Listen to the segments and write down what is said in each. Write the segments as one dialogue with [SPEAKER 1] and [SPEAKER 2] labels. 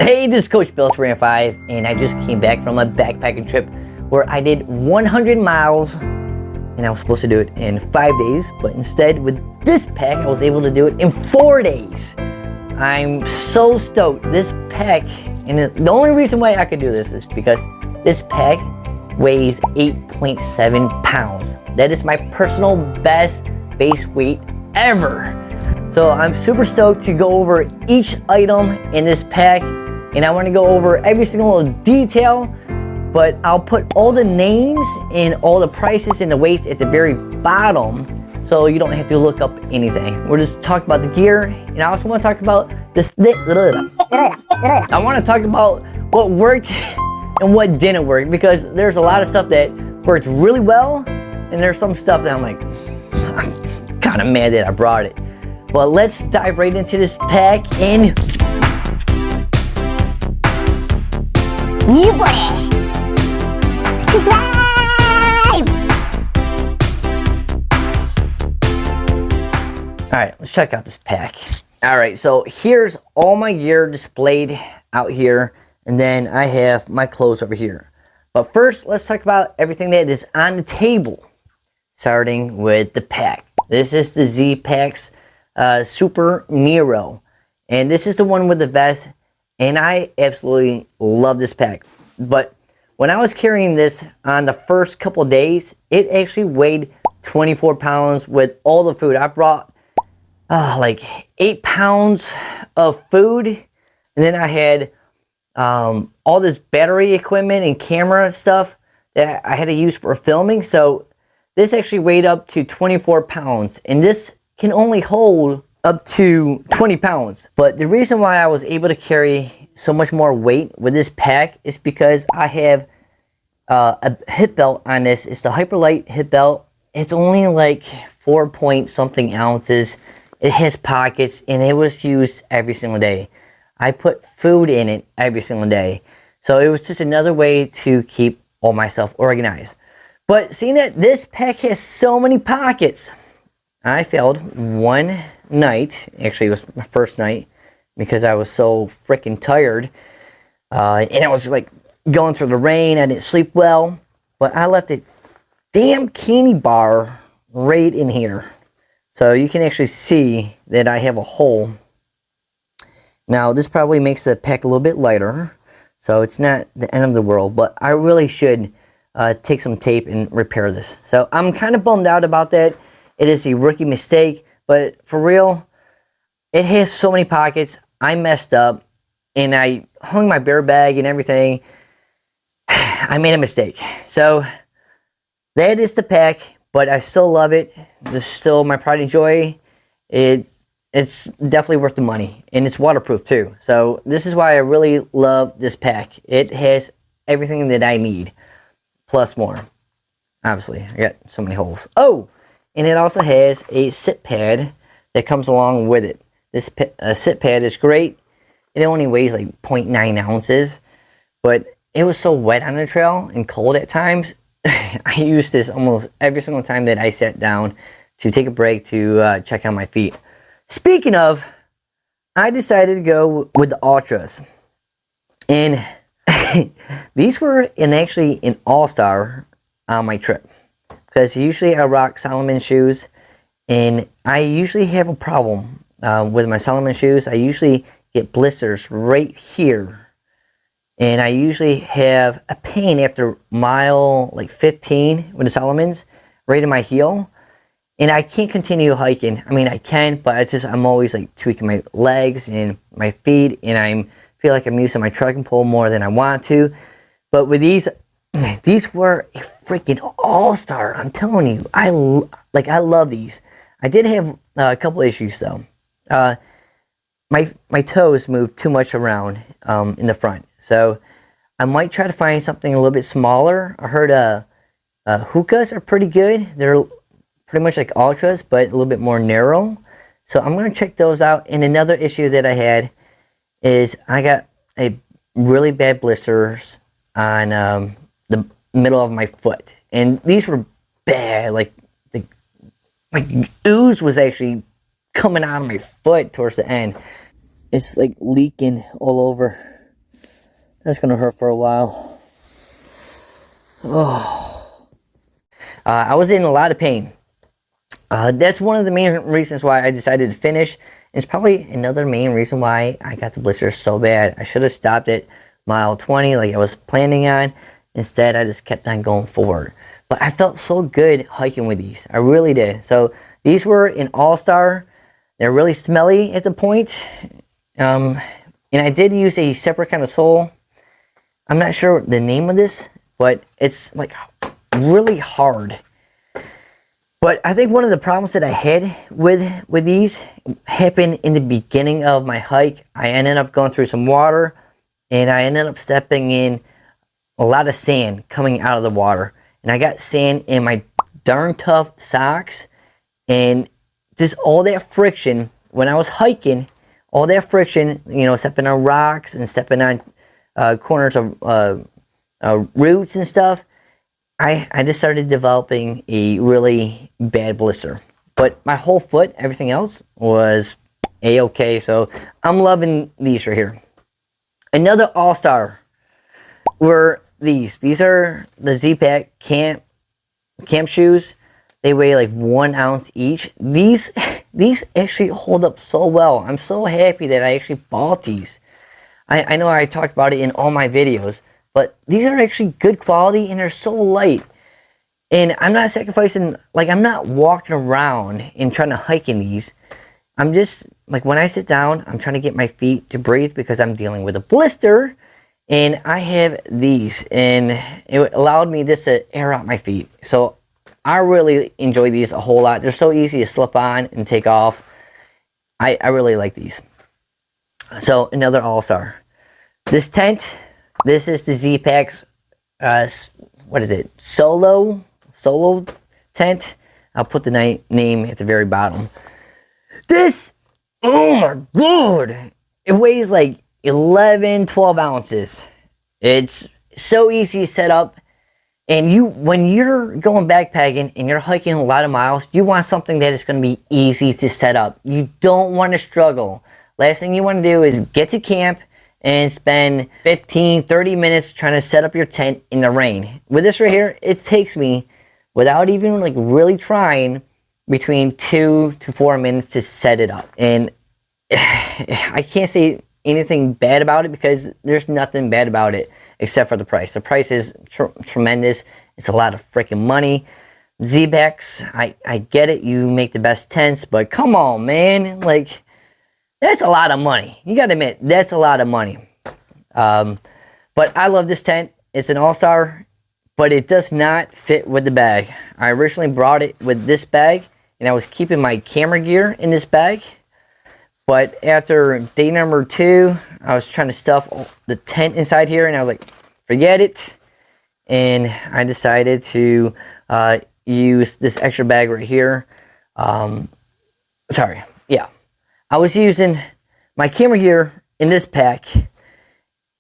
[SPEAKER 1] Hey, this is Coach Bill 305, and I just came back from a backpacking trip where I did 100 miles, and I was supposed to do it in 5 days, but instead with this pack, I was able to do it in 4 days. I'm so stoked. This pack, and the only reason why I could do this is because this pack weighs 8.7 pounds. That is my personal best base weight ever. So I'm super stoked to go over each item in this pack, and I want to go over every single detail, but I'll put all the names and all the prices and the weights at the very bottom so you don't have to look up anything. We'll just talk about the gear, and I also want to talk about this. I want to talk about what worked and what didn't work, because there's a lot of stuff that worked really well, and there's some stuff that I'm kind of mad that I brought it. But let's dive right into this pack and you buddy, subscribe! Alright, let's check out this pack. Alright, so here's all my gear displayed out here, and then I have my clothes over here. But first, let's talk about everything that is on the table, starting with the pack. This is the Zpacks Super Nero, and this is the one with the vest, and I absolutely love this pack. But when I was carrying this on the first couple days, it actually weighed 24 pounds with all the food. I brought like 8 pounds of food, and then I had all this battery equipment and camera stuff that I had to use for filming. So this actually weighed up to 24 pounds, and this can only hold up to 20 pounds. But the reason why I was able to carry so much more weight with this pack is because I have a hip belt on this. It's the Hyperlight hip belt. It's only like 4 point something ounces. It has pockets, and it was used every single day. I put food in it every single day. So it was just another way to keep all my stuff organized. But seeing that this pack has so many pockets, I failed one night. Actually, it was my first night because I was so freaking tired. And I was like going through the rain. I didn't sleep well. But I left a damn candy bar right in here. So you can actually see that I have a hole. Now, this probably makes the pack a little bit lighter. So it's not the end of the world. But I really should take some tape and repair this. So I'm kind of bummed out about that. It is a rookie mistake, but for real, it has so many pockets. I messed up, and I hung my bear bag and everything. I made a mistake. So that is the pack, but I still love it. This is still my pride and joy. It's definitely worth the money, and it's waterproof too. So this is why I really love this pack. It has everything that I need, plus more. Obviously, I got so many holes. Oh! And it also has a sit pad that comes along with it. This sit pad is great. It only weighs like 0.9 ounces. But it was so wet on the trail and cold at times. I used this almost every single time that I sat down to take a break to check on my feet. Speaking of, I decided to go with the Ultras. And these were actually an all-star on my trip. Because usually I rock Salomon shoes, and I usually have a problem with my Salomon shoes. I usually get blisters right here, and I usually have a pain after mile like 15 with the Salomons right in my heel, and I can't continue hiking. I mean, I can, but it's just I'm always like tweaking my legs and my feet, and I feel like I'm using my trekking pole more than I want to. But with these were a freaking all-star. I'm telling you, I love these. I did have a couple issues though. My toes moved too much around in the front, so I might try to find something a little bit smaller. I heard hookahs are pretty good. They're pretty much like Ultras, but a little bit more narrow. So I'm gonna check those out. And another issue that I had is I got a really bad blisters on the middle of my foot, and these were bad. Like my ooze was actually coming out of my foot towards the end. It's like leaking all over. That's gonna hurt for a while. Oh. I was in a lot of pain. That's one of the main reasons why I decided to finish. It's probably another main reason why I got the blisters so bad. I should have stopped at mile 20 like I was planning on. Instead, I just kept on going forward. But I felt so good hiking with these. I really did. So these were an all-star. They're really smelly at the point. And I did use a separate kind of sole. I'm not sure the name of this, but it's like really hard. But I think one of the problems that I had with these happened in the beginning of my hike. I ended up going through some water, and I ended up stepping in a lot of sand coming out of the water. And I got sand in my darn tough socks, and just all that friction when I was hiking, all that friction, you know, stepping on rocks and stepping on corners of roots and stuff, I just started developing a really bad blister. But my whole foot, everything else was a-okay. So I'm loving these right here. Another all-star were these. These are the Zpacks camp shoes. They weigh like 1 ounce each. These actually hold up so well. I'm so happy that I actually bought these. I know I talked about it in all my videos, but these are actually good quality and they're so light. And I'm not sacrificing, like I'm not walking around and trying to hike in these. I'm just, like when I sit down, I'm trying to get my feet to breathe because I'm dealing with a blister. And I have these, and it allowed me just to air out my feet. So I really enjoy these a whole lot. They're so easy to slip on and take off. I really like these. So another all-star. This tent, this is the Zpacks, what is it? Solo tent. I'll put the name at the very bottom. This, oh my god, it weighs like 11, 12 ounces. It's so easy to set up. And when you're going backpacking and you're hiking a lot of miles, you want something that is going to be easy to set up. You don't want to struggle. Last thing you want to do is get to camp and spend 15, 30 minutes trying to set up your tent in the rain. With this right here, it takes me, without even like really trying, between 2 to 4 minutes to set it up. And I can't say anything bad about it because there's nothing bad about it except for the price. The price is tremendous. It's a lot of freaking money. Zpacks, I get it. You make the best tents, but come on, man. Like, that's a lot of money. You got to admit, that's a lot of money. But I love this tent. It's an all-star, but it does not fit with the bag. I originally brought it with this bag, and I was keeping my camera gear in this bag. But after day number 2, I was trying to stuff the tent inside here, and I was like, forget it. And I decided to use this extra bag right here. I was using my camera gear in this pack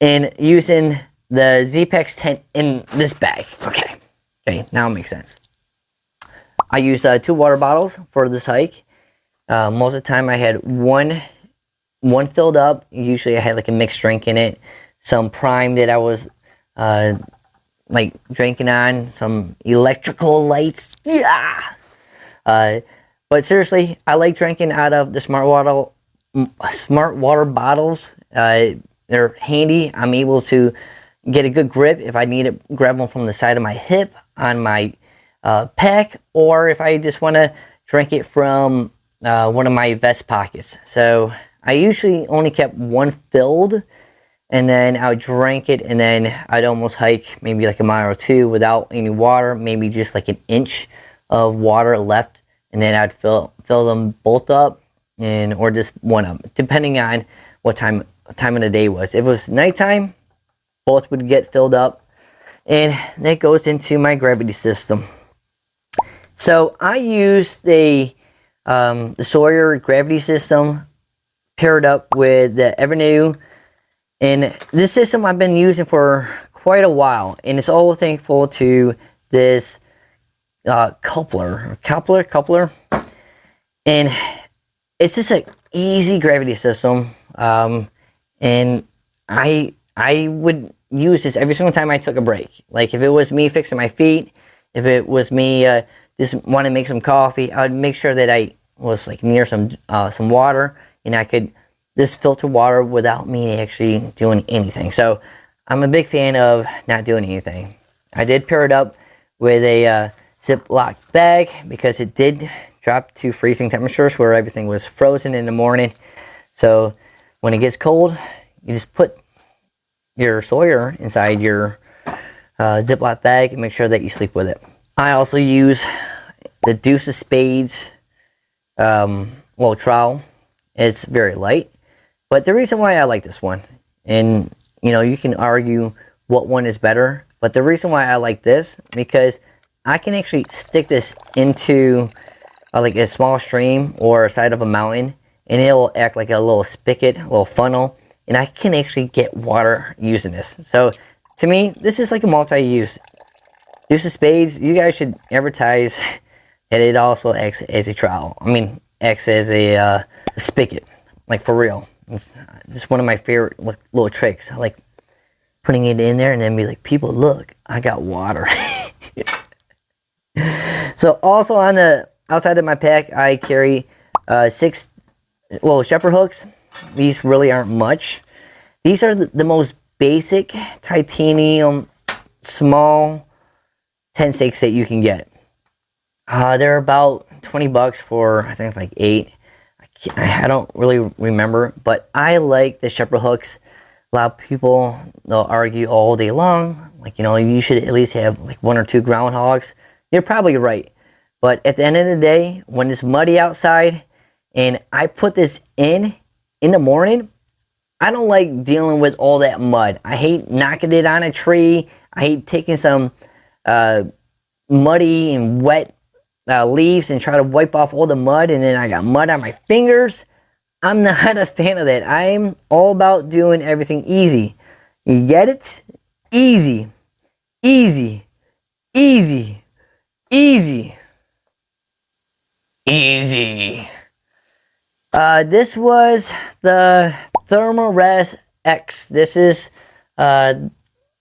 [SPEAKER 1] and using the Zpacks tent in this bag. Okay, now it makes sense. I use 2 water bottles for this hike. Most of the time I had one filled up. Usually I had like a mixed drink in it, some Prime that I was like drinking on, some electrical lights. Yeah. But seriously, I like drinking out of the smart water bottles. They're handy. I'm able to get a good grip if I need to grab one from the side of my hip on my pack, or if I just want to drink it from one of my vest pockets. So I usually only kept one filled, and then I would drink it, and then I'd almost hike maybe like a mile or 2 without any water, maybe just like an inch of water left, and then I'd fill them both up, or just one up, depending on what time of the day was. If it was nighttime, both would get filled up, and that goes into my gravity system. So I use the Sawyer gravity system paired up with the Evernew, and this system I've been using for quite a while, and it's all thankful to this coupler, and it's just an easy gravity system, and I I would use this every single time I took a break. Like if it was me fixing my feet, if it was me just want to make some coffee, I would make sure that I was like near some water, and I could just filter water without me actually doing anything. So I'm a big fan of not doing anything. I did pair it up with a Ziploc bag because it did drop to freezing temperatures where everything was frozen in the morning. So when it gets cold, you just put your Sawyer inside your Ziploc bag and make sure that you sleep with it. I also use the Deuce of Spades trowel. It's very light, but the reason why I like this one, and you know, you can argue what one is better, but the reason why I like this, because I can actually stick this into like a small stream or a side of a mountain, and it will act like a little spigot, a little funnel, and I can actually get water using this. So to me, this is like a multi-use. Deuce of Spades, you guys should advertise that it also acts as a trowel. I mean, acts as a spigot, like for real. It's just one of my favorite little tricks. I like putting it in there and then be like, people, look, I got water. So also on the outside of my pack, I carry 6 little shepherd hooks. These really aren't much. These are the most basic titanium small 10 stakes that you can get. They're about 20 bucks for, I think, like 8. I don't really remember, but I like the shepherd hooks. A lot of people, they'll argue all day long, like, you know, you should at least have like 1 or 2 groundhogs. You're probably right. But at the end of the day, when it's muddy outside and I put this in the morning, I don't like dealing with all that mud. I hate knocking it on a tree. I hate taking some muddy and wet leaves and try to wipe off all the mud, and then I got mud on my fingers. I'm not a fan of that. I'm all about doing everything easy. You get it? Easy. Easy. Easy. Easy. Easy. This was the ThermaRest X. This is the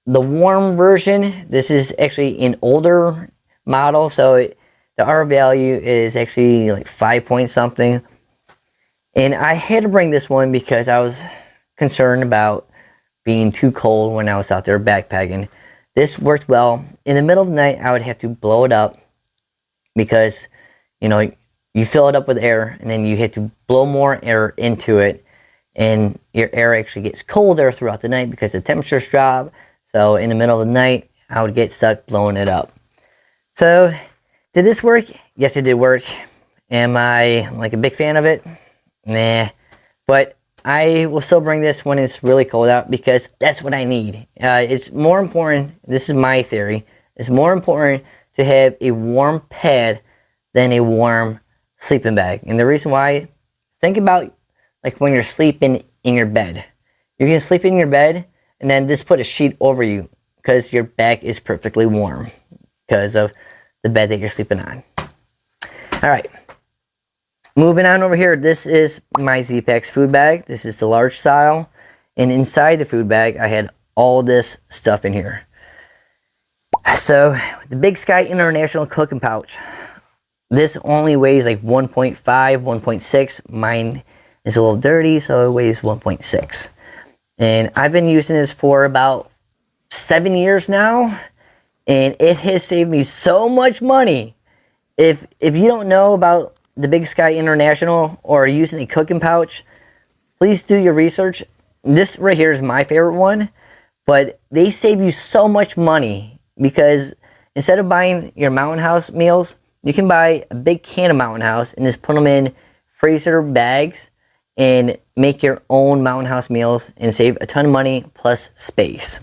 [SPEAKER 1] warm version. This is actually an older model, so the R value is actually like 5 point something. And I had to bring this one because I was concerned about being too cold when I was out there backpacking. This worked well. In the middle of the night, I would have to blow it up because, you know, you fill it up with air and then you have to blow more air into it, and your air actually gets colder throughout the night because the temperatures drop. So in the middle of the night, I would get stuck blowing it up. So did this work? Yes, it did work. Am I like a big fan of it? Nah. But I will still bring this when it's really cold out because that's what I need. It's more important, this is my theory, it's more important to have a warm pad than a warm sleeping bag. And the reason why, think about like when you're sleeping in your bed. You can sleep in your bed and then just put a sheet over you because your back is perfectly warm because of the bed that you're sleeping on. All right. Moving on over here, this is my Zpacks food bag. This is the large style. And inside the food bag, I had all this stuff in here. So, the Big Sky International cooking pouch. This only weighs like 1.5, 1.6. Mine is a little dirty, so it weighs 1.6. And I've been using this for about 7 years now. And it has saved me so much money. If you don't know about the Big Sky International or using a cooking pouch, please do your research. This right here is my favorite one, but they save you so much money because instead of buying your Mountain House meals, you can buy a big can of Mountain House and just put them in freezer bags and make your own Mountain House meals and save a ton of money plus space.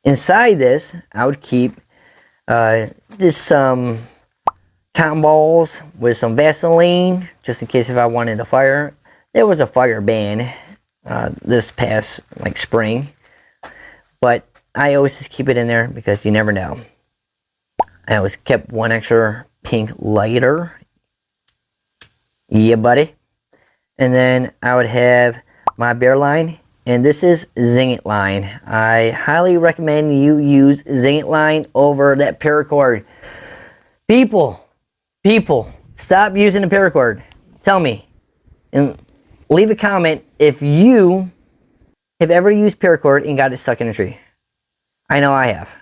[SPEAKER 1] Inside this, I would keep just some cotton balls with some Vaseline, just in case if I wanted a fire. There was a fire ban this past like spring, but I always just keep it in there because you never know. I always kept one extra pink lighter. Yeah, buddy. And then I would have my bear line and this is Zing It line. I highly recommend you use Zing It line over that paracord. People, stop using the paracord. Tell me, and leave a comment if you have ever used paracord and got it stuck in a tree. I know I have,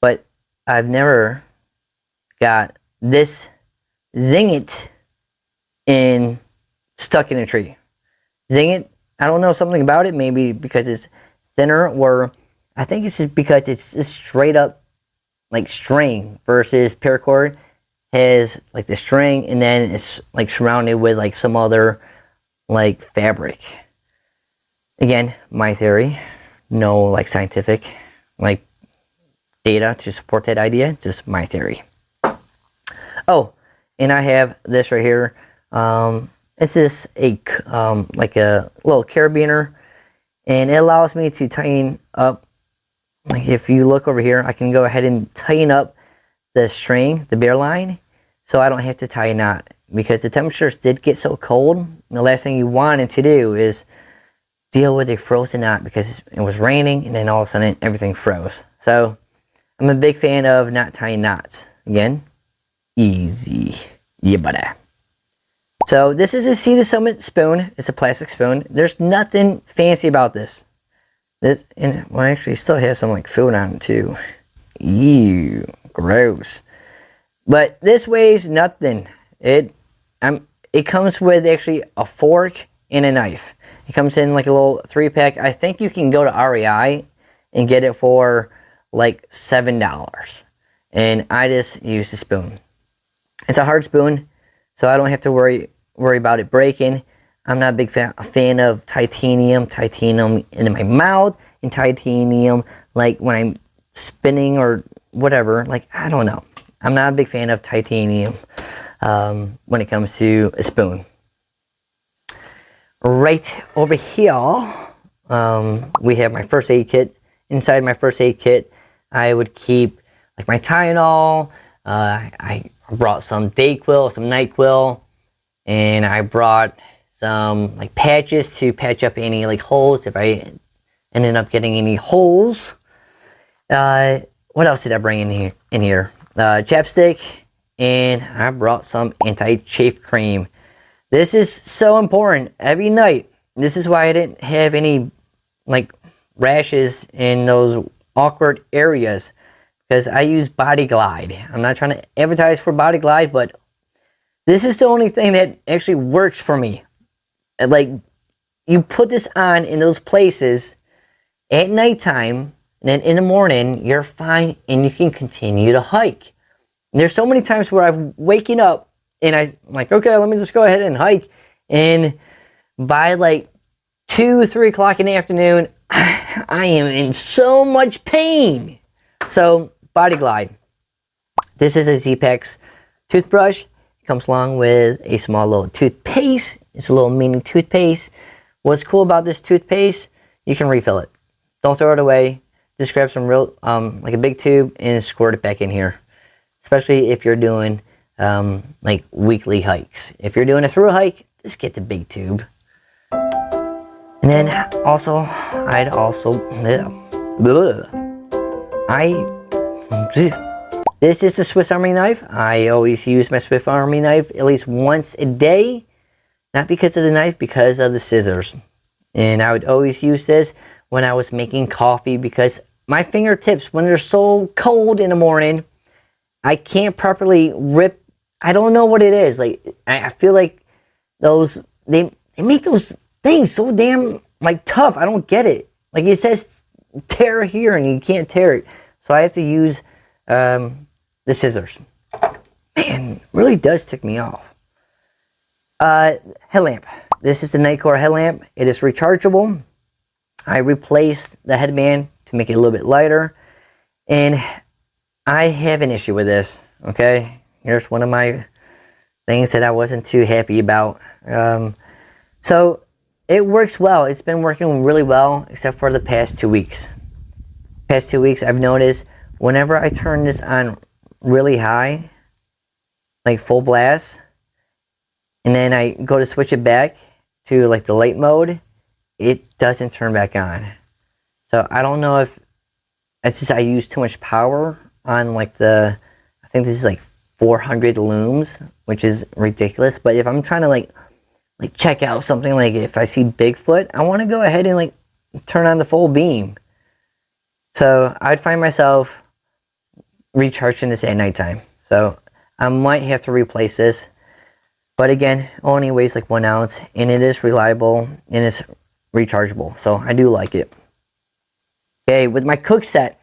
[SPEAKER 1] but I've never got this Zing It in stuck in a tree. Zing It, I don't know, something about it, maybe because it's thinner, or I think it's just because it's just straight up like string, versus paracord has like the string and then it's like surrounded with like some other like fabric. Again, my theory, no like scientific like data to support that idea, just my theory. Oh, and I have this right here. This is a like a little carabiner, and it allows me to tighten up. Like if you look over here, I can go ahead and tighten up the string, the bear line, so I don't have to tie a knot, because the temperatures did get so cold. The last thing you wanted to do is deal with a frozen knot, because it was raining and then all of a sudden everything froze. So I'm a big fan of not tying knots. Again, easy, yeah, buddy. So this is a Sea to Summit spoon. It's a plastic spoon. There's nothing fancy about this. And well, actually still has some like food on it too. Ew, gross. But this weighs nothing. It comes with actually a fork and a knife. It comes in like a little 3-pack. I think you can go to REI and get it for like $7. And I just use the spoon. It's a hard spoon, so I don't have to worry about it breaking. I'm not a big fan of titanium in my mouth, and titanium like when I'm spinning or whatever. Like, I don't know. I'm not a big fan of titanium when it comes to a spoon. Right over here, we have my first aid kit. Inside my first aid kit, I would keep like my Tylenol. I brought some Dayquil, some NyQuil, and I brought some like patches to patch up any like holes if I ended up getting any holes. What else did I bring in here? Chapstick, and I brought some anti-chafe cream. This is so important every night. This is why I didn't have any like rashes in those awkward areas, because I use Body Glide. I'm not trying to advertise for Body Glide, but this is the only thing that actually works for me. Like, you put this on in those places at nighttime, and then in the morning, you're fine, and you can continue to hike. And there's so many times where I'm waking up, and I'm like, okay, let me just go ahead and hike, and by like 2, 3 o'clock in the afternoon, I am in so much pain. So, Body Glide. This is a Zpacks toothbrush. It comes along with a small little toothpaste. It's a little mini toothpaste. What's cool about this toothpaste, you can refill it. Don't throw it away. Just grab some real, like a big tube, and squirt it back in here. Especially if you're doing like weekly hikes. If you're doing a through hike, just get the big tube. And then also, this is the Swiss Army knife. I always use my Swiss Army knife at least once a day. Not because of the knife, because of the scissors. And I would always use this when I was making coffee, because my fingertips, when they're so cold in the morning, I can't properly rip. I don't know what it is. Like, I feel like those, they make those things so damn like tough. I don't get it. Like, it says tear here and you can't tear it. So I have to use the scissors. Man, really does tick me off. Headlamp. This is the Nightcore headlamp. It is rechargeable. I replaced the headband to make it a little bit lighter. And I have an issue with this. Okay. Here's one of my things that I wasn't too happy about. So it works well. It's been working really well, except for the past 2 weeks. Past 2 weeks, I've noticed whenever I turn this on really high, like full blast, and then I go to switch it back to like the light mode, it doesn't turn back on. So I don't know if it's just I use too much power on like I think this is like 400 looms, which is ridiculous. But if I'm trying to like check out something, like if I see Bigfoot, I want to go ahead and like turn on the full beam. So I'd find myself recharging this at nighttime. So I might have to replace this. But again, only weighs like 1 ounce, and it is reliable and it's rechargeable. So I do like it. Okay, with my cook set.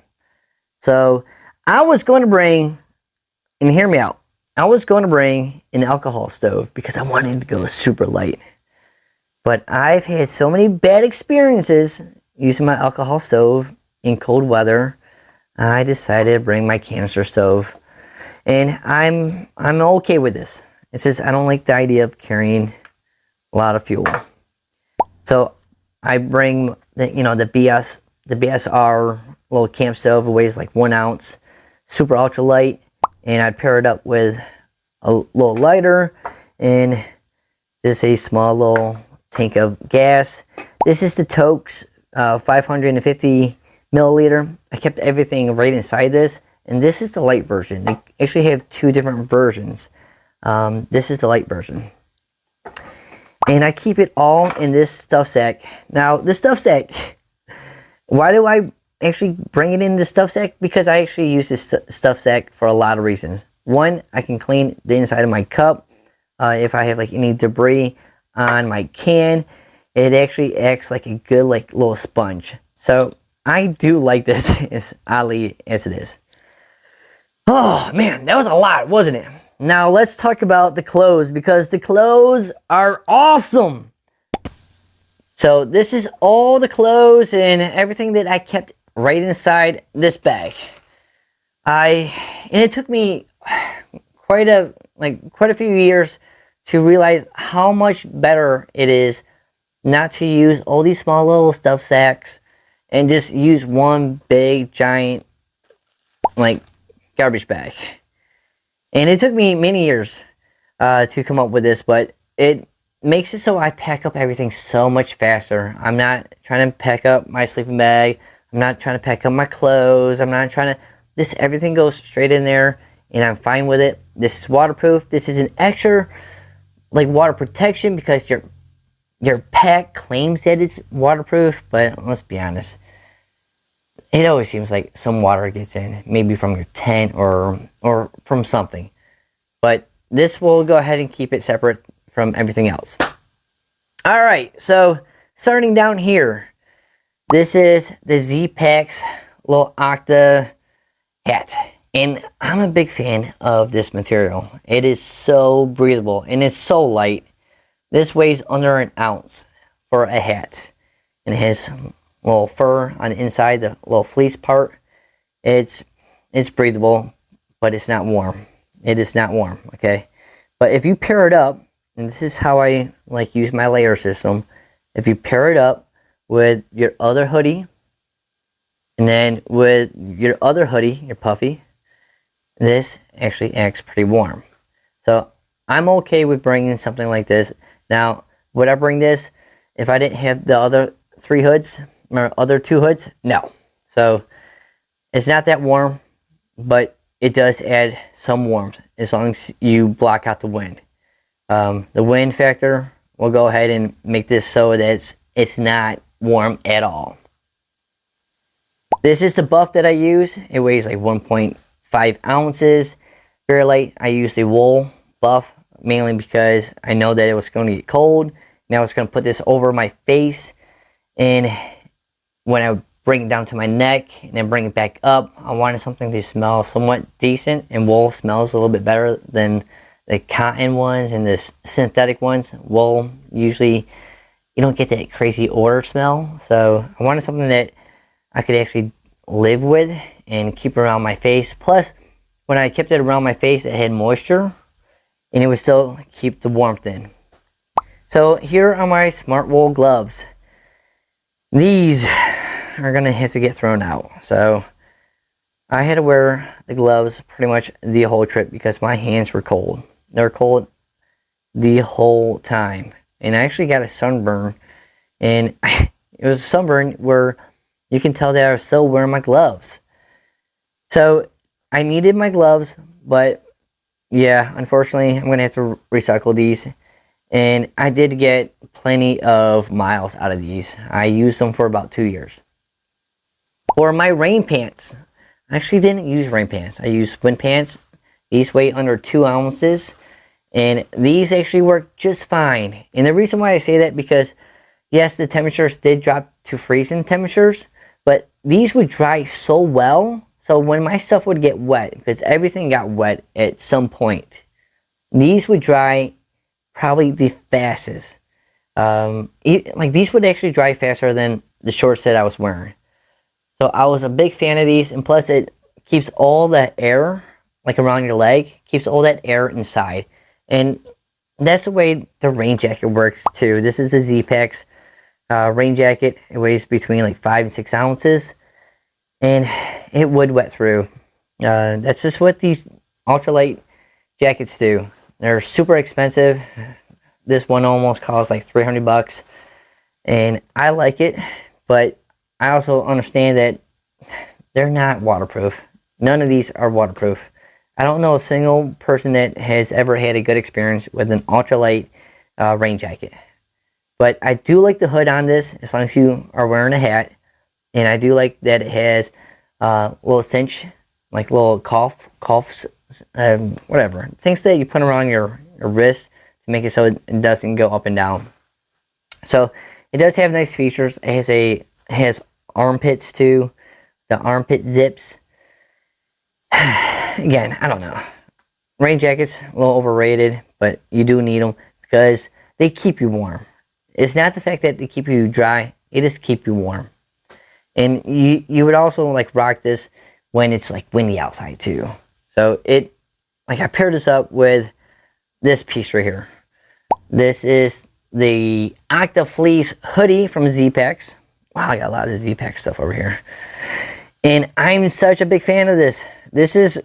[SPEAKER 1] So I was going to bring, and hear me out, I was going to bring an alcohol stove because I wanted to go super light. But I've had so many bad experiences using my alcohol stove in cold weather. I decided to bring my canister stove. And I'm okay with this. It's just I don't like the idea of carrying a lot of fuel. So I bring the BSR little camp stove. It weighs like 1 ounce, super ultra light, and I pair it up with a little lighter and just a small little tank of gas. This is the Tokes 550 milliliter. I kept everything right inside this, and this is the light version. They actually have 2 different versions. This is the light version. And I keep it all in this stuff sack. Now, the stuff sack, why do I actually bring it in the stuff sack? Because I actually use this stuff sack for a lot of reasons. One, I can clean the inside of my cup. If I have like any debris on my can, it actually acts like a good like little sponge. So I do like this, as oddly as it is. Oh man, that was a lot, wasn't it? Now let's talk about the clothes, because the clothes are awesome. So this is all the clothes and everything that I kept right inside this bag. And it took me quite a few years to realize how much better it is not to use all these small little stuff sacks and just use one big giant like garbage bag. And it took me many years to come up with this, but it makes it so I pack up everything so much faster. I'm not trying to pack up my sleeping bag. I'm not trying to pack up my clothes. I'm not trying to, everything goes straight in there, and I'm fine with it. This is waterproof. This is an extra like water protection because your pack claims that it's waterproof, but let's be honest. It always seems like some water gets in, maybe from your tent or from something. But this will go ahead and keep it separate from everything else. All right, so starting down here, this is the Zpacks little Octa hat. And I'm a big fan of this material. It is so breathable and it's so light. This weighs under 1 ounce for a hat. And it has little fur on the inside, the little fleece part. It's breathable, but it's not warm. It is not warm, okay? But if you pair it up, and this is how I like use my layer system, if you pair it up with your other hoodie, and then with your other hoodie, your puffy, this actually acts pretty warm. So I'm okay with bringing something like this. Now, would I bring this if I didn't have the other 3 hoods? My other 2 hoods? No. So it's not that warm, but it does add some warmth as long as you block out the wind. The wind factor will go ahead and make this so that it's not warm at all. This is the buff that I use. It weighs like 1.5 ounces. Very light. I use the wool buff mainly because I know that it was going to get cold. Now I was going to put this over my face, and when I bring it down to my neck and then bring it back up, I wanted something to smell somewhat decent, and wool smells a little bit better than the cotton ones and the synthetic ones. Wool, usually you don't get that crazy odor smell, so I wanted something that I could actually live with and keep around my face. Plus, when I kept it around my face, it had moisture and it would still keep the warmth in. So here are my smart wool gloves. These are gonna have to get thrown out. So I had to wear the gloves pretty much the whole trip because my hands were cold. They were cold the whole time. And I actually got a sunburn and it was a sunburn where you can tell that I was still wearing my gloves. So I needed my gloves, but yeah, unfortunately, I'm gonna have to recycle these. And I did get plenty of miles out of these. I used them for about 2 years. For my rain pants, I actually didn't use rain pants. I used wind pants. These weigh under 2 ounces. And these actually work just fine. And the reason why I say that, because yes, the temperatures did drop to freezing temperatures, but these would dry so well. So when my stuff would get wet, because everything got wet at some point, these would dry probably the fastest. Like these would actually dry faster than the shorts that I was wearing. So I was a big fan of these, and plus it keeps all that air, like around your leg, keeps all that air inside. And that's the way the rain jacket works too. This is the Zpacks rain jacket. It weighs between like 5 and 6 ounces, and it would wet through. That's just what these ultralight jackets do. They're super expensive. This one almost costs like 300 bucks, and I like it, but I also understand that they're not waterproof. None of these are waterproof. I don't know a single person that has ever had a good experience with an ultralight rain jacket. But I do like the hood on this, as long as you are wearing a hat. And I do like that it has little cinch, like little cuffs, whatever. Things that you put around your wrist to make it so it doesn't go up and down. So it does have nice features. It has armpits too, the armpit zips. Again, I don't know. Rain jackets, a little overrated, but you do need them because they keep you warm. It's not the fact that they keep you dry, it just keep you warm. And you would also like rock this when it's like windy outside too. So I paired this up with this piece right here. This is the Octa Fleece hoodie from Zpacks. Wow, I got a lot of Zpacks stuff over here. And I'm such a big fan of this. This is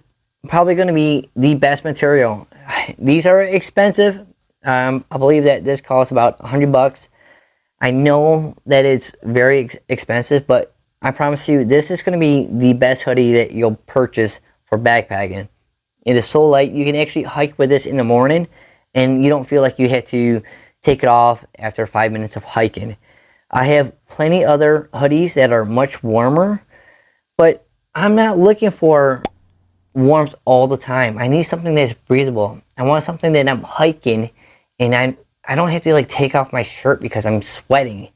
[SPEAKER 1] probably going to be the best material. These are expensive. I believe that this costs about 100 bucks. I know that it's very expensive, but I promise you, this is going to be the best hoodie that you'll purchase for backpacking. It is so light. You can actually hike with this in the morning, and you don't feel like you have to take it off after 5 minutes of hiking. I have plenty other hoodies that are much warmer, but I'm not looking for warmth all the time. I need something that's breathable. I want something that I'm hiking and I don't have to like take off my shirt because I'm sweating.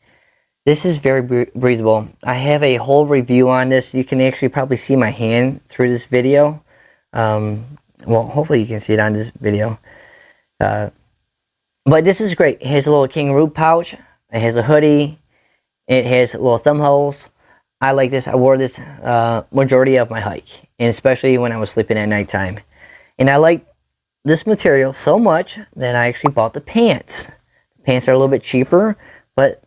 [SPEAKER 1] This is very breathable. I have a whole review on this. You can actually probably see my hand through this video. Well, hopefully you can see it on this video. But this is great. It has a little kangaroo pouch. It has a hoodie. It has little thumb holes. I like this. I wore this majority of my hike, and especially when I was sleeping at nighttime. And I like this material so much that I actually bought the pants. The pants are a little bit cheaper, but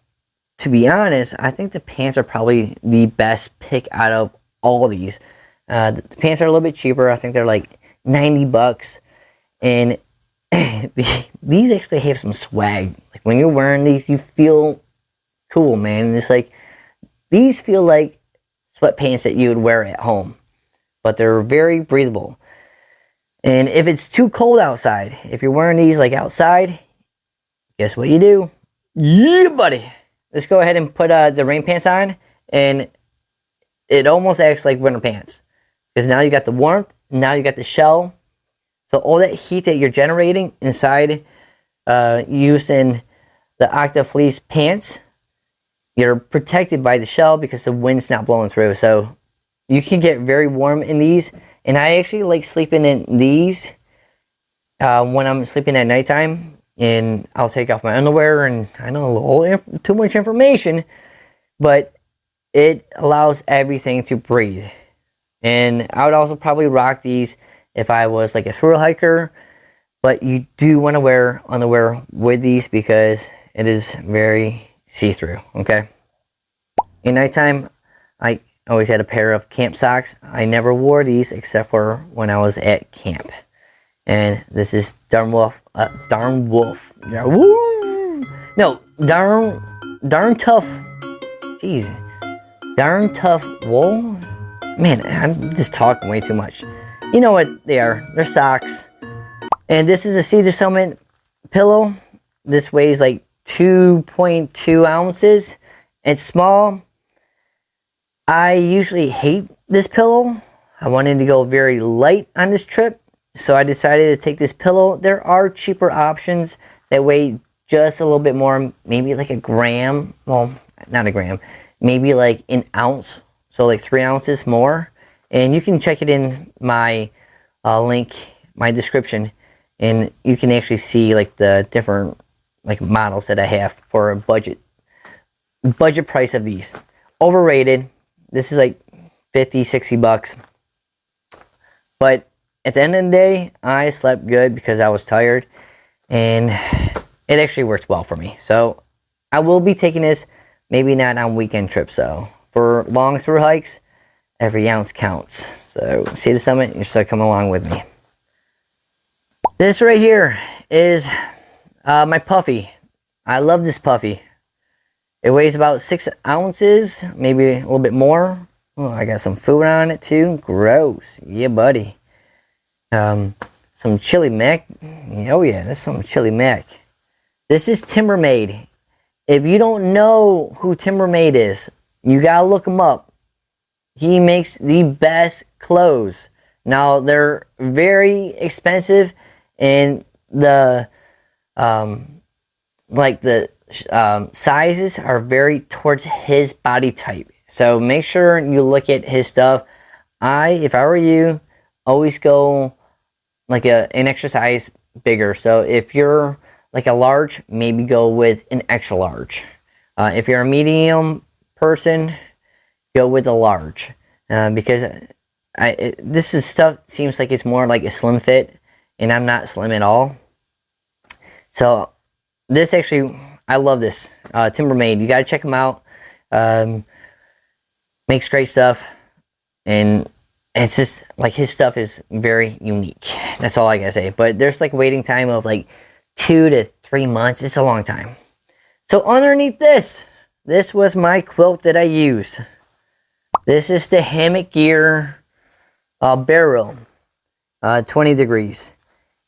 [SPEAKER 1] to be honest, I think the pants are probably the best pick out of all these. The pants are a little bit cheaper. I think they're like 90 bucks. And these actually have some swag. Like when you're wearing these, you feel cool, man. And it's like, these feel like sweatpants that you would wear at home, but they're very breathable. And if it's too cold outside, if you're wearing these like outside, guess what you do? Yeah, buddy. Let's go ahead and put the rain pants on, and it almost acts like winter pants. Because now you got the warmth, now you got the shell. So all that heat that you're generating inside using the Octa Fleece pants, you're protected by the shell because the wind's not blowing through. So you can get very warm in these. And I actually like sleeping in these when I'm sleeping at nighttime. And I'll take off my underwear, and I know a little too much information, but it allows everything to breathe. And I would also probably rock these if I was like a Thru-Hiker, but you do want to wear underwear with these because it is very see-through, okay? In nighttime, I always had a pair of camp socks. I never wore these except for when I was at camp. And this is Darn Wolf. Yeah, woo! No, Darn darn tough, jeez, darn tough wool. Man, I'm just talking way too much. You know what they are, they're socks. And this is a Cedar Summit pillow. This weighs like 2.2 ounces. It's small. I usually hate this pillow. I wanted to go very light on this trip, so I decided to take this pillow. There are cheaper options that weigh just a little bit more, maybe like a gram. Well, not a gram, maybe like an ounce, so like 3 ounces more. And you can check it in my link, my description, and you can actually see like the different like models that I have for a budget price of these. Overrated. This is like 50, 60 bucks. But at the end of the day, I slept good because I was tired, and it actually worked well for me. So I will be taking this, maybe not on weekend trips though. For long through hikes, every ounce counts. So see the summit, you start coming along with me. This right here is my puffy. I love this puffy. It weighs about 6 ounces, maybe a little bit more. Oh, I got some food on it too. Gross. Yeah, buddy. Some chili mac. Oh yeah, that's some chili mac. This is TIMMERMADE. If you don't know who TIMMERMADE is, you gotta look him up. He makes the best clothes. Now, they're very expensive, and the sizes are very towards his body type. So make sure you look at his stuff. If I were you, always go like an extra size bigger. So if you're like a large, maybe go with an extra large. If you're a medium person, go with a large. Because this is stuff seems like it's more like a slim fit, and I'm not slim at all. So this actually, I love this TIMMERMADE. You gotta check him out. Makes great stuff, and it's just like his stuff is very unique. That's all I gotta say. But there's like waiting time of like 2 to 3 months. It's a long time. So underneath this was my quilt that I use. This is the Hammock Gear barrel, 20 degrees.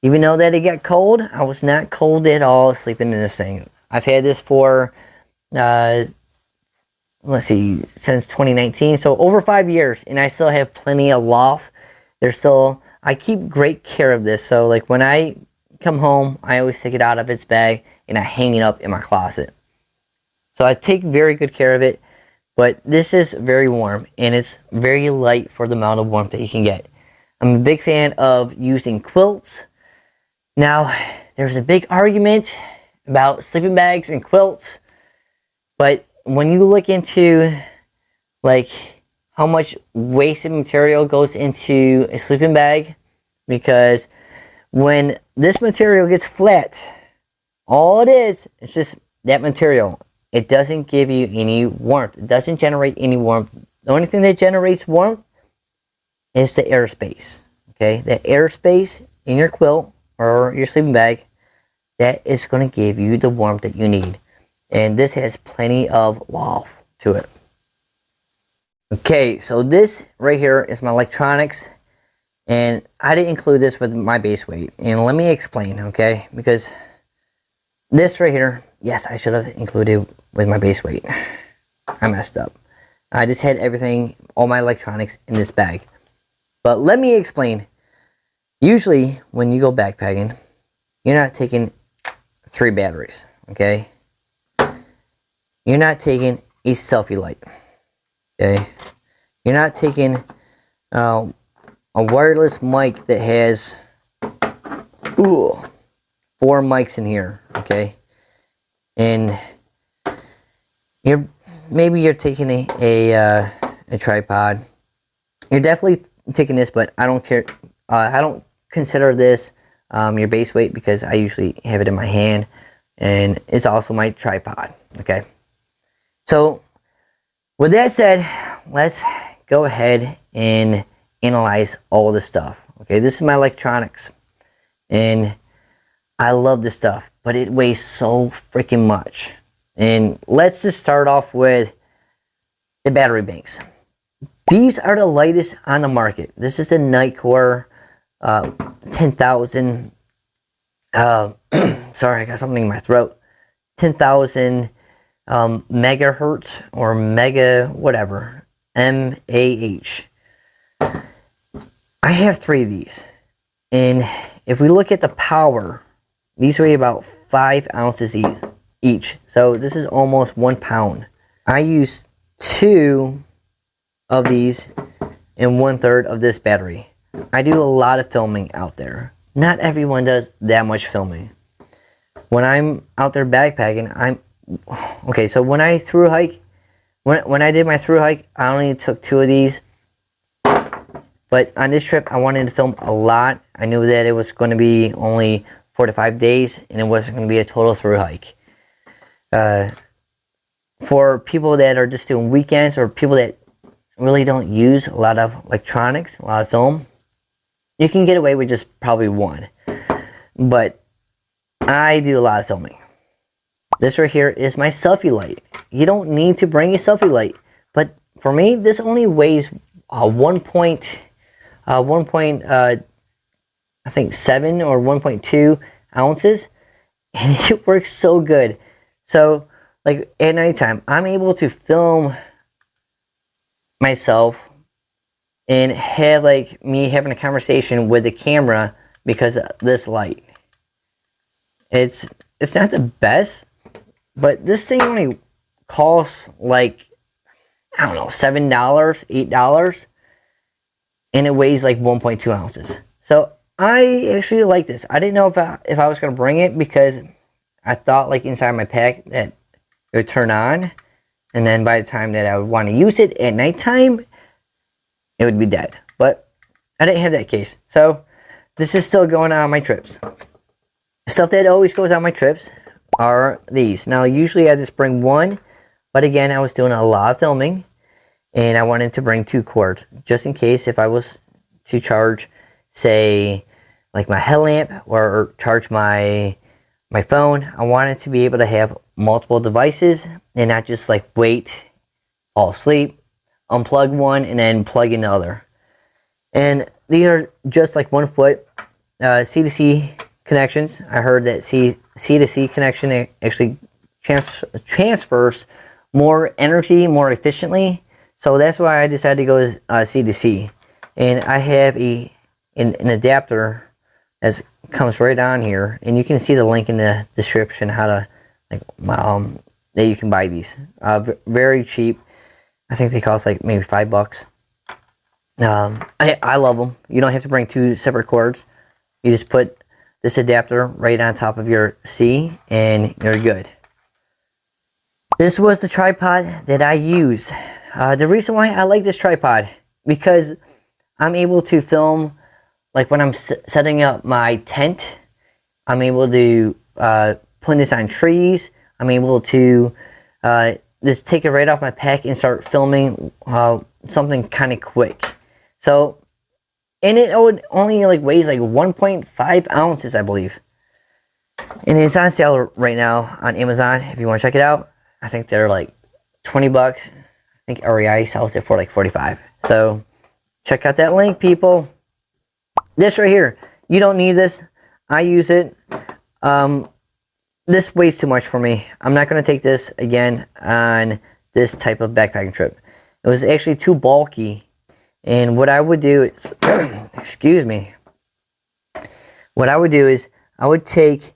[SPEAKER 1] Even though that it got cold, I was not cold at all sleeping in this thing. I've had this for, let's see, since 2019, so over 5 years, and I still have plenty of loft. I keep great care of this, so like when I come home, I always take it out of its bag, and I hang it up in my closet. So I take very good care of it, but this is very warm, and it's very light for the amount of warmth that you can get. I'm a big fan of using quilts. Now, there's a big argument about sleeping bags and quilts, but when you look into like how much wasted material goes into a sleeping bag, because when this material gets flat, all it is, it's just that material. It doesn't give you any warmth. It doesn't generate any warmth. The only thing that generates warmth is the airspace. Okay, the airspace in your quilt or your sleeping bag, that is going to give you the warmth that you need. And this has plenty of loft to it. Okay, so this right here is my electronics, and I didn't include this with my base weight. And let me explain, okay? Because this right here, yes, I should have included with my base weight. I messed up. I just had everything, all my electronics in this bag. But let me explain. Usually, when you go backpacking, you're not taking 3 batteries, okay? You're not taking a selfie light, okay? You're not taking a wireless mic that has 4 mics in here, okay? And maybe you're taking a tripod. You're definitely taking this, but I don't care. I don't consider this your base weight because I usually have it in my hand, and it's also my tripod, okay? So with that said, let's go ahead and analyze all this stuff. Okay, this is my electronics, and I love this stuff, but it weighs so freaking much. And let's just start off with the battery banks. These are the lightest on the market. This is the Nitecore 10,000. Sorry, I got something in my throat. 10,000 megahertz or mega whatever, MAH. I have 3 of these, and if we look at the power, these weigh about 5 ounces each. So this is almost 1 pound. I use 2 of these and 1/3 of this battery. I do a lot of filming out there. Not everyone does that much filming. When I'm out there backpacking, okay, so when I Thru-Hike, when I did my Thru-Hike, I only took 2 of these. But on this trip, I wanted to film a lot. I knew that it was going to be only 4 to 5 days, and it wasn't going to be a total Thru-Hike. For people that are just doing weekends, or people that really don't use a lot of electronics, a lot of film, you can get away with just probably 1. But I do a lot of filming. This right here is my selfie light. You don't need to bring a selfie light, but for me, this only weighs 1.7 or 1.2 ounces, and it works so good. So like at nighttime, I'm able to film myself and have like me having a conversation with the camera because of this light. It's not the best, but this thing only costs like, I don't know, $7, $8, and it weighs like 1.2 ounces. So I actually like this. I didn't know if I was going to bring it, because I thought like inside my pack that it would turn on, and then by the time that I would want to use it at nighttime, it would be dead. But I didn't have that case. So this is still going on my trips. Stuff that always goes on my trips are these. Now usually I just bring 1, but again, I was doing a lot of filming, and I wanted to bring 2 cords just in case if I was to charge, say, like my headlamp or charge my phone. I wanted to be able to have multiple devices and not just like wait, fall asleep, unplug one, and then plug in the other. And these are just like 1 foot C2C connections. I heard that C2C connection actually transfers more energy more efficiently. So that's why I decided to go with C2C. And I have an adapter that comes right on here, and you can see the link in the description how to that you can buy these. Very cheap. I think they cost like maybe $5. I love them. You don't have to bring 2 separate cords. You just put this adapter right on top of your C, and you're good. This was the tripod that I use. The reason why I like this tripod, because I'm able to film like when I'm setting up my tent. I'm able to put this on trees. I'm able to just take it right off my pack and start filming something kind of quick. So, and it only like weighs like 1.5 ounces, I believe. And it's on sale right now on Amazon if you want to check it out. I think they're like $20. I think REI sells it for like 45. So check out that link, people. This right here, you don't need this. I use it. This weighs too much for me. I'm not going to take this again on this type of backpacking trip. It was actually too bulky. And what I would do is, excuse me. What I would do is, I would take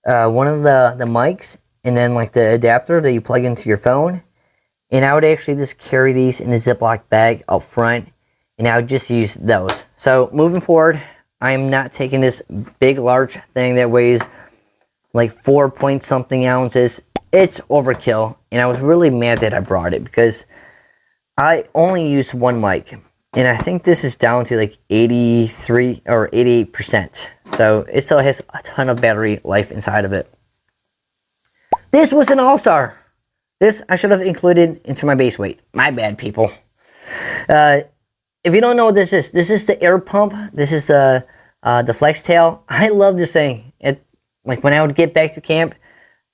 [SPEAKER 1] one of the mics and then like the adapter that you plug into your phone. And I would actually just carry these in a Ziploc bag up front. And I would just use those. So moving forward, I am not taking this big, large thing that weighs like 4 point something ounces. It's overkill. And I was really mad that I brought it because I only used 1 mic. And I think this is down to like 83 or 88%. So it still has a ton of battery life inside of it. This was an all-star. This I should have included into my base weight. My bad, people. If you don't know what this is the air pump. This is the flex tail. I love this thing. Like when I would get back to camp,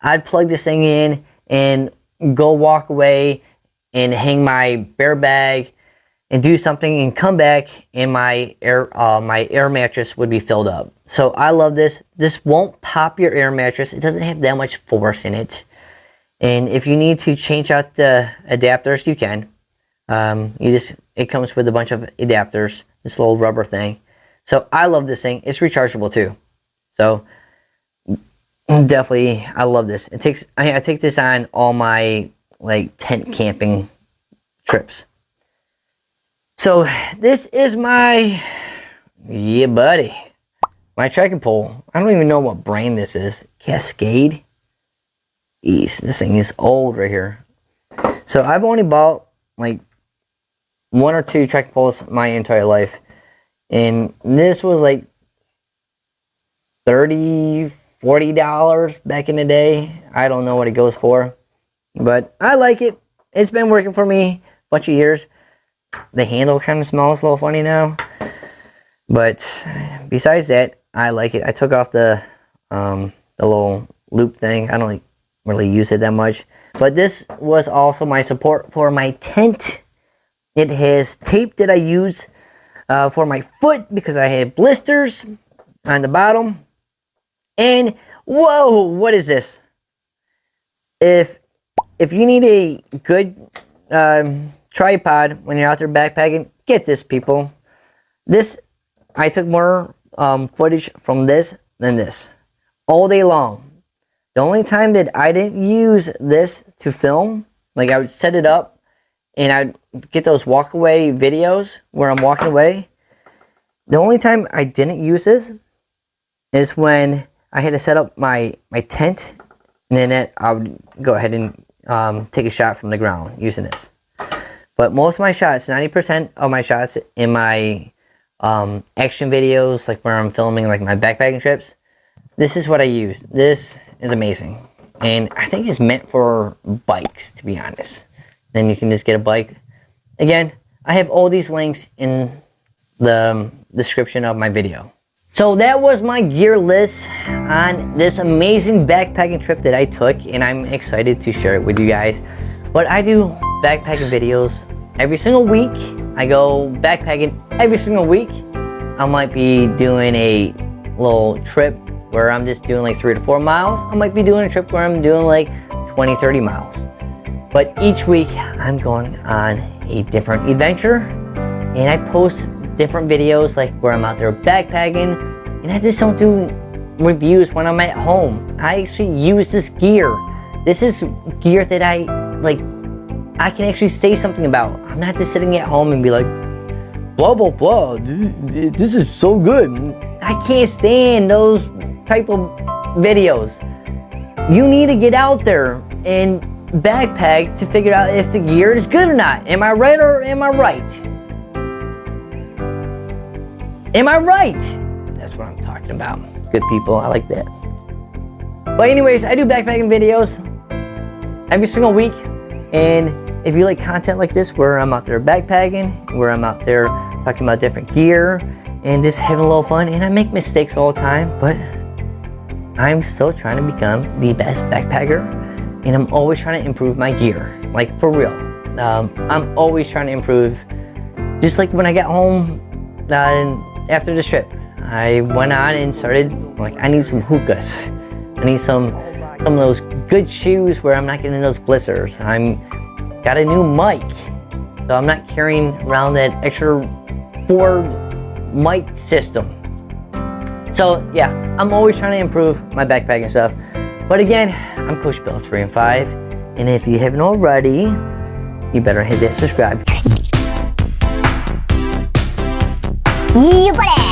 [SPEAKER 1] I'd plug this thing in and go walk away and hang my bear bag and do something and come back and my air mattress would be filled up. So I love this. This won't pop your air mattress. It doesn't have that much force in it. And if you need to change out the adapters, you can. It comes with a bunch of adapters, this little rubber thing. So I love this thing. It's rechargeable too. So definitely, I love this. I take this on all my like tent camping trips. So this is my, yeah buddy, my trekking pole. I don't even know what brand this is. Cascade. Jeez, this thing is old right here. So I've only bought like 1 or 2 trekking poles my entire life. And this was like $30, $40 back in the day. I don't know what it goes for. But I like it. It's been working for me a bunch of years. The handle kind of smells a little funny now. But besides that, I like it. I took off the little loop thing. I don't really use it that much. But this was also my support for my tent. It has tape that I use for my foot because I had blisters on the bottom. And whoa, what is this? If you need a good tripod when you're out there backpacking, get this, people. This, I took more footage from this than this all day long. The only time that I didn't use this to film, like I would set it up and I'd get those walk away videos where I'm walking away. The only time I didn't use this is when I had to set up my tent, and then I would go ahead and take a shot from the ground using this. But most of my shots, 90% of my shots in my action videos, like where I'm filming like my backpacking trips, this is what I use. This is amazing. And I think it's meant for bikes, to be honest. Then you can just get a bike. Again, I have all these links in the description of my video. So that was my gear list on this amazing backpacking trip that I took, and I'm excited to share it with you guys. But I do backpacking videos every single week. I go backpacking every single week. I might be doing a little trip where I'm just doing like 3 to 4 miles. I might be doing a trip where I'm doing like 20, 30 miles. But each week I'm going on a different adventure, and I post different videos like where I'm out there backpacking, and I just don't do reviews when I'm at home. I actually use this gear. This is gear that I can actually say something about. I'm not just sitting at home and be like, blah, blah, blah, this is so good. I can't stand those type of videos. You need to get out there and backpack to figure out if the gear is good or not. Am I right or am I right? Am I right? That's what I'm talking about. Good people, I like that. But anyways, I do backpacking videos every single week. And if you like content like this, where I'm out there backpacking, where I'm out there talking about different gear and just having a little fun, and I make mistakes all the time, but I'm still trying to become the best backpacker, and I'm always trying to improve my gear, like for real. I'm always trying to improve. Just like when I got home after this trip, I went on and started, like, I need some hookahs. I need some of those good shoes where I'm not getting those blisters. Got a new mic, so I'm not carrying around that extra 4 mic system. So yeah, I'm always trying to improve my backpacking stuff. But again, I'm Coach Bill 3 and 5, and if you haven't already, you better hit that subscribe.
[SPEAKER 2] Yeah, buddy.